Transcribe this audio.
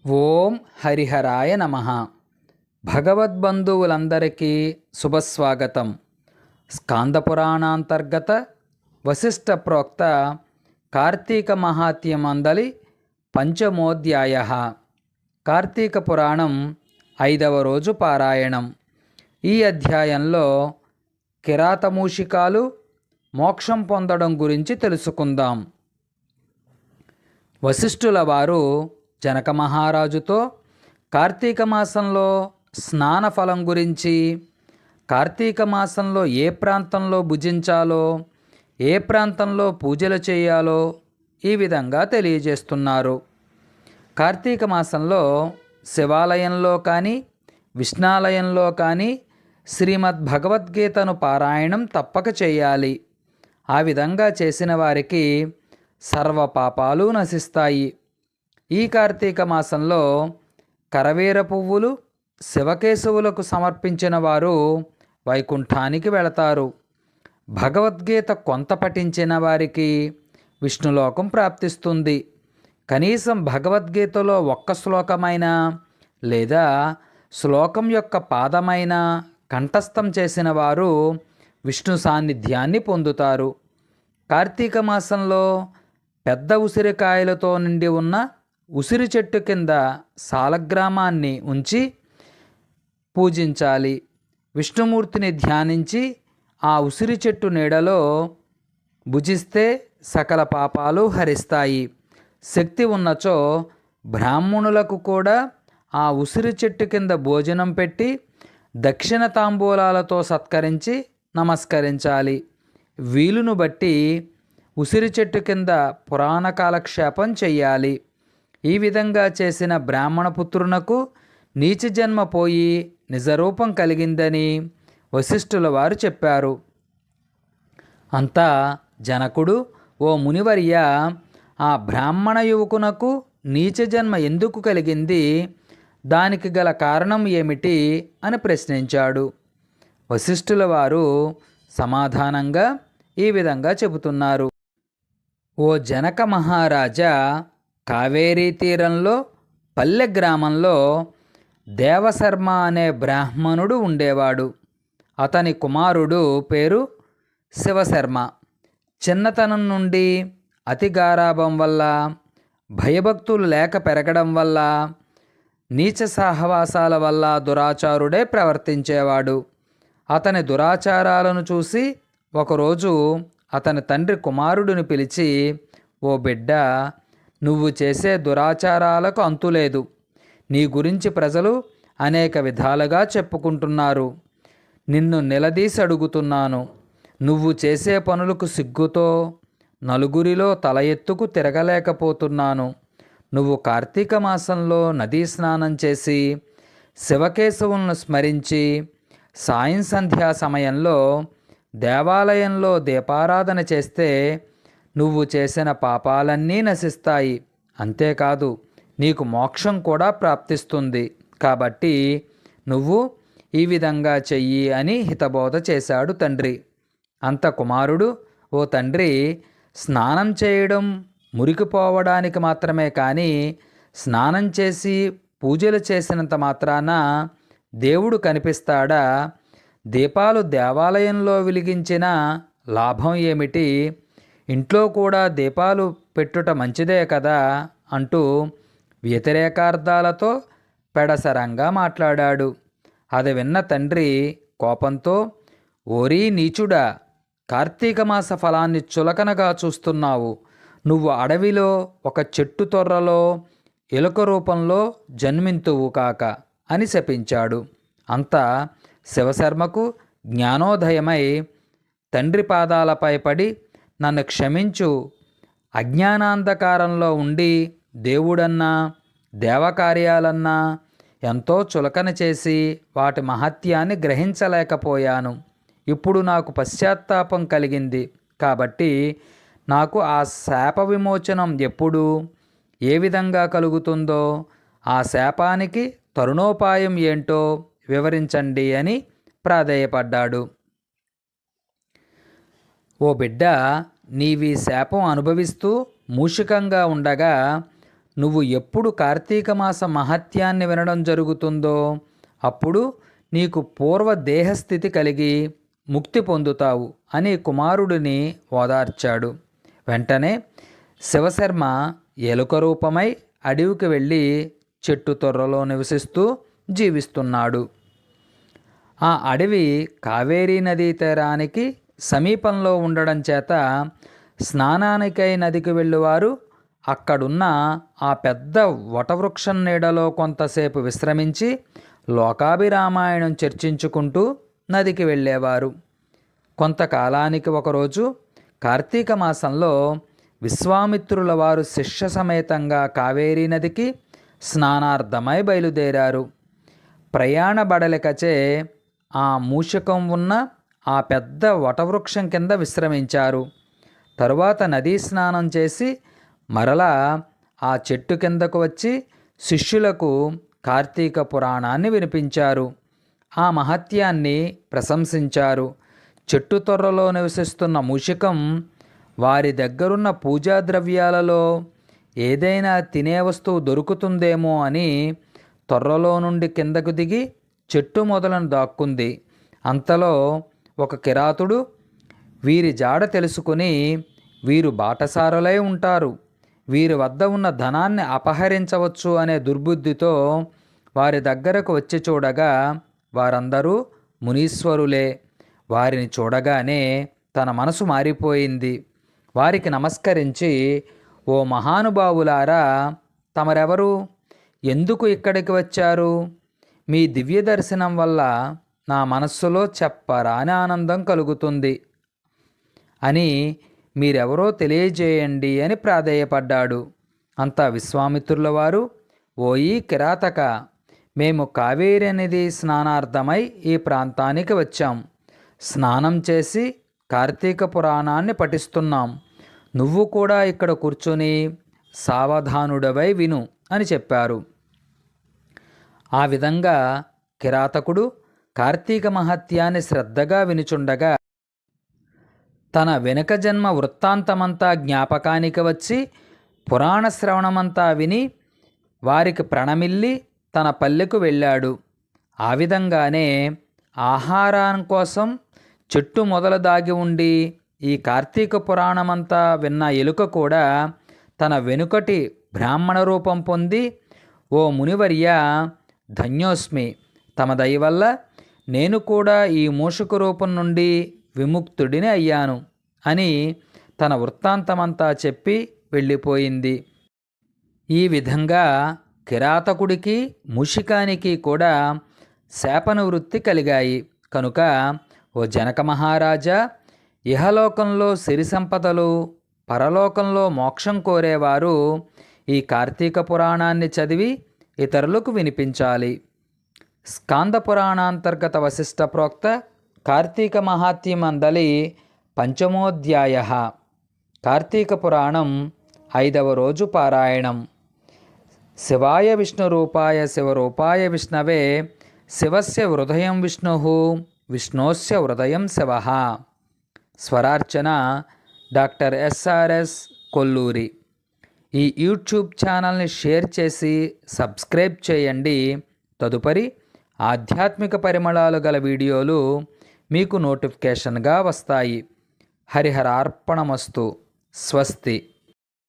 ఓం హరిహరాయ నమః. భగవద్బంధువులందరికీ శుభస్వాగతం. స్కాందపురాణాంతర్గత వశిష్ఠ ప్రోక్త కార్తీక మహాత్మ్యమందలి పంచమోధ్యాయ. కార్తీక పురాణం 5వ రోజు పారాయణం. ఈ అధ్యాయంలో కిరాతమూషికాలు మోక్షం పొందడం గురించి తెలుసుకుందాం. వశిష్ఠుల వారు జనక మహారాజుతో కార్తీక మాసంలో స్నాన ఫలం గురించి, కార్తీక మాసంలో ఏ ప్రాంతంలో భుజించాలో, ఏ ప్రాంతంలో పూజలు చేయాలో ఈ విధంగా తెలియజేస్తున్నారు. కార్తీక మాసంలో శివాలయంలో కానీ విష్ణాలయంలో కానీ శ్రీమద్ భగవద్గీతను పారాయణం తప్పక చేయాలి. ఆ విధంగా చేసిన వారికి సర్వ పాపాలు నశిస్తాయి. ఈ కార్తీక మాసంలో కరవీర పువ్వులు శివకేశవులకు సమర్పించిన వారు వైకుంఠానికి వెళతారు. భగవద్గీత కొంత పఠించిన వారికి విష్ణులోకం ప్రాప్తిస్తుంది. కనీసం భగవద్గీతలో ఒక్క శ్లోకమైనా లేదా శ్లోకం యొక్క పాదమైనా కంఠస్థం చేసిన వారు విష్ణు సాన్నిధ్యాన్ని పొందుతారు. కార్తీక మాసంలో పెద్ద ఉసిరికాయలతో నిండి ఉన్న ఉసిరి చెట్టు కింద సాలగ్రామాన్ని ఉంచి పూజించాలి. విష్ణుమూర్తిని ధ్యానించి ఆ ఉసిరి చెట్టు నీడలో భుజిస్తే సకల పాపాలు హరిస్తాయి. శక్తి ఉన్నచో బ్రాహ్మణులకు కూడా ఆ ఉసిరి చెట్టు కింద భోజనం పెట్టి దక్షిణ తాంబూలాలతో సత్కరించి నమస్కరించాలి. వీలును బట్టి ఉసిరి చెట్టు కింద పురాణ కాలక్షేపం చెయ్యాలి. ఈ విధంగా చేసిన బ్రాహ్మణపుత్రునకు నీచ జన్మ పోయి నిజరూపం కలిగిందని వశిష్ఠుల వారు చెప్పారు. అంతా జనకుడు, ఓ మునివర్య, ఆ బ్రాహ్మణ యువకునకు నీచ జన్మ ఎందుకు కలిగింది, దానికి గల కారణం ఏమిటి అని ప్రశ్నించాడు. వశిష్ఠుల వారు సమాధానంగా ఈ విధంగా చెబుతున్నారు. ఓ జనక మహారాజా, కావేరీ తీరంలో పల్లె గ్రామంలో దేవశర్మ అనే బ్రాహ్మణుడు ఉండేవాడు. అతని కుమారుడు పేరు శివశర్మ. చిన్నతనం నుండి అతి గారాభం వల్ల, భయభక్తులు లేక పెరగడం వల్ల, నీచ సహవాసాల వల్ల దురాచారుడే ప్రవర్తించేవాడు. అతని దురాచారాలను చూసి ఒకరోజు అతని తండ్రి కుమారుడిని పిలిచి, ఓ బిడ్డ, నువ్వు చేసే దురాచారాలకు అంతులేదు. నీ గురించి ప్రజలు అనేక విధాలుగా చెప్పుకుంటున్నారు. నిన్ను నిలదీసి అడుగుతున్నాను. నువ్వు చేసే పనులకు సిగ్గుతో నలుగురిలో తల ఎత్తుకు తిరగలేకపోతున్నాను. నువ్వు కార్తీక మాసంలో నదీ స్నానం చేసి శివకేశవులను స్మరించి సాయం సంధ్యా సమయంలో దేవాలయంలో దీపారాధన చేస్తే నువ్వు చేసిన పాపాలన్నీ నశిస్తాయి. అంతేకాదు, నీకు మోక్షం కూడా ప్రాప్తిస్తుంది. కాబట్టి నువ్వు ఈ విధంగా చెయ్యి అని హితబోధ చేశాడు తండ్రి. అంత కుమారుడు, ఓ తండ్రి, స్నానం చేయడం మురికిపోవడానికి మాత్రమే కానీ స్నానం చేసి పూజలు చేసినంత మాత్రాన దేవుడు కనిపిస్తాడా? దీపాలు దేవాలయంలో వెలిగించిన లాభం ఏమిటి? ఇంట్లో కూడా దీపాలు పెట్టుట మంచిదే కదా అంటూ వ్యతిరేకార్థాలతో పెడసరంగా మాట్లాడాడు. అది విన్న తండ్రి కోపంతో, ఓరీ నీచుడా, కార్తీక మాస ఫలాన్ని చులకనగా చూస్తున్నావు. నువ్వు అడవిలో ఒక చెట్టు తొర్రలో ఎలుక రూపంలో జన్మింతువు కాక అని శపించాడు. అంతా శివశర్మకు జ్ఞానోదయమై తండ్రి పాదాలపై పడి, నన్ను క్షమించు, అజ్ఞానాంధకారంలో ఉండి దేవుడన్నా దేవకార్యాలన్నా ఎంతో చులకన చేసి వాటి మహత్యాన్ని గ్రహించలేకపోయాను. ఇప్పుడు నాకు పశ్చాత్తాపం కలిగింది. కాబట్టి నాకు ఆ శాప విమోచనం ఎప్పుడు, ఏ విధంగా కలుగుతుందో, ఆ శాపానికి తరుణోపాయం ఏంటో వివరించండి అని ప్రాధేయపడ్డాడు. ఓ బిడ్డ, నీవి శాపం అనుభవిస్తూ మూషికంగా ఉండగా నువ్వు ఎప్పుడు కార్తీక మాస మహత్యాన్ని వినడం జరుగుతుందో అప్పుడు నీకు పూర్వ దేహస్థితి కలిగి ముక్తి పొందుతావు అని కుమారుడిని ఓదార్చాడు. వెంటనే శివశర్మ ఎలుక రూపమై అడవికి వెళ్ళి చెట్టు తొర్రలో నివసిస్తూ జీవిస్తున్నాడు. ఆ అడవి కావేరీ నదీ తీరానికి సమీపంలో ఉండడం చేత స్నానానికై నదికి వెళ్ళువారు అక్కడున్న ఆ పెద్ద వటవృక్షం నీడలో కొంతసేపు విశ్రమించి లోకాభిరామాయణం చర్చించుకుంటూ నదికి వెళ్ళేవారు. కొంతకాలానికి ఒకరోజు కార్తీక మాసంలో విశ్వామిత్రుల వారు శిష్య సమేతంగా కావేరీ నదికి స్నానార్థమై బయలుదేరారు. ప్రయాణ బడలికచే ఆ మూషికం ఉన్న ఆ పెద్ద వటవృక్షం కింద విశ్రమించారు. తరువాత నదీ స్నానం చేసి మరలా ఆ చెట్టు కిందకు వచ్చి శిష్యులకు కార్తీక పురాణాన్ని వినిపించారు. ఆ మహత్యాన్ని ప్రశంసించారు. చెట్టు తొర్రలో నివసిస్తున్న మూషికం వారి దగ్గరున్న పూజా ద్రవ్యాలలో ఏదైనా తినే వస్తువు దొరుకుతుందేమో అని తొర్రలో నుండి కిందకు దిగి చెట్టు మొదలను దాక్కుంది. అంతలో ఒక కిరాతుడు వీరి జాడ తెలుసుకుని, వీరు బాటసారులై ఉంటారు, వీరి వద్ద ఉన్న ధనాన్ని అపహరించవచ్చు అనే దుర్బుద్ధితో వారి దగ్గరకు వచ్చి చూడగా వారందరూ మునీశ్వరులే. వారిని చూడగానే తన మనసు మారిపోయింది. వారికి నమస్కరించి, ఓ మహానుభావులారా, తమరెవరు, ఎందుకు ఇక్కడికి వచ్చారు? మీ దివ్య దర్శనం వల్ల నా మనస్సులో చెప్పరాని ఆనందం కలుగుతుంది అని మీరెవరో తెలియజేయండి అని ప్రాధేయపడ్డాడు. అంతా విశ్వామిత్రుల వారు, ఓయి కిరాతక, మేము కావేరీ నది స్నానార్థమై ఈ ప్రాంతానికి వచ్చాం. స్నానం చేసి కార్తీక పురాణాన్ని పఠిస్తున్నాం. నువ్వు కూడా ఇక్కడ కూర్చొని సావధానుడవై విను అని చెప్పారు. ఆ విధంగా కిరాతకుడు కార్తీక మహత్యాన్ని శ్రద్ధగా వినుచుండగా తన వెనుక జన్మ వృత్తాంతమంతా జ్ఞాపకానికి వచ్చి పురాణ శ్రవణమంతా విని వారికి ప్రణమిల్లి తన పల్లెకు వెళ్ళాడు. ఆ విధంగానే ఆహారం కోసం చెట్టు మొదలు దాగి ఉండి ఈ కార్తీక పురాణమంతా విన్న ఎలుక కూడా తన వెనుకటి బ్రాహ్మణ రూపం పొంది, ఓ మునివర్య, ధన్యోస్మి, తమ దయ వల్ల నేను కూడా ఈ మూషిక రూపం నుండి విముక్తుడిని అయ్యాను అని తన వృత్తాంతమంతా చెప్పి వెళ్ళిపోయింది. ఈ విధంగా కిరాతకుడికి మూషికానికి కూడా శాపనివృత్తి కలిగాయి. కనుక ఓ జనక మహారాజా, ఇహలోకంలో సిరి సంపదలు, పరలోకంలో మోక్షం కోరేవారు ఈ కార్తీక పురాణాన్ని చదివి ఇతరులకు వినిపించాలి. స్కాంద పురాణాంతర్గత వశిష్ట ప్రోక్త కార్తీక మహాత్మ్యమందలి పంచమోధ్యాయ. కార్తీక పురాణం 5వ రోజు పారాయణం. శివాయ విష్ణురూపాయ శివరూపాయ విష్ణవే, శివస్య హృదయం విష్ణు, విష్ణోస్య హృదయం శివ. Swararchana doctor SRS Kolluri. ఈ యూట్యూబ్ ఛానల్ని షేర్ చేసి సబ్స్క్రైబ్ చేయండి. తదుపరి ఆధ్యాత్మిక పరిమళాలు గల వీడియోలు మీకు నోటిఫికేషన్గా వస్తాయి. హరిహరార్పణమస్తు. స్వస్తి.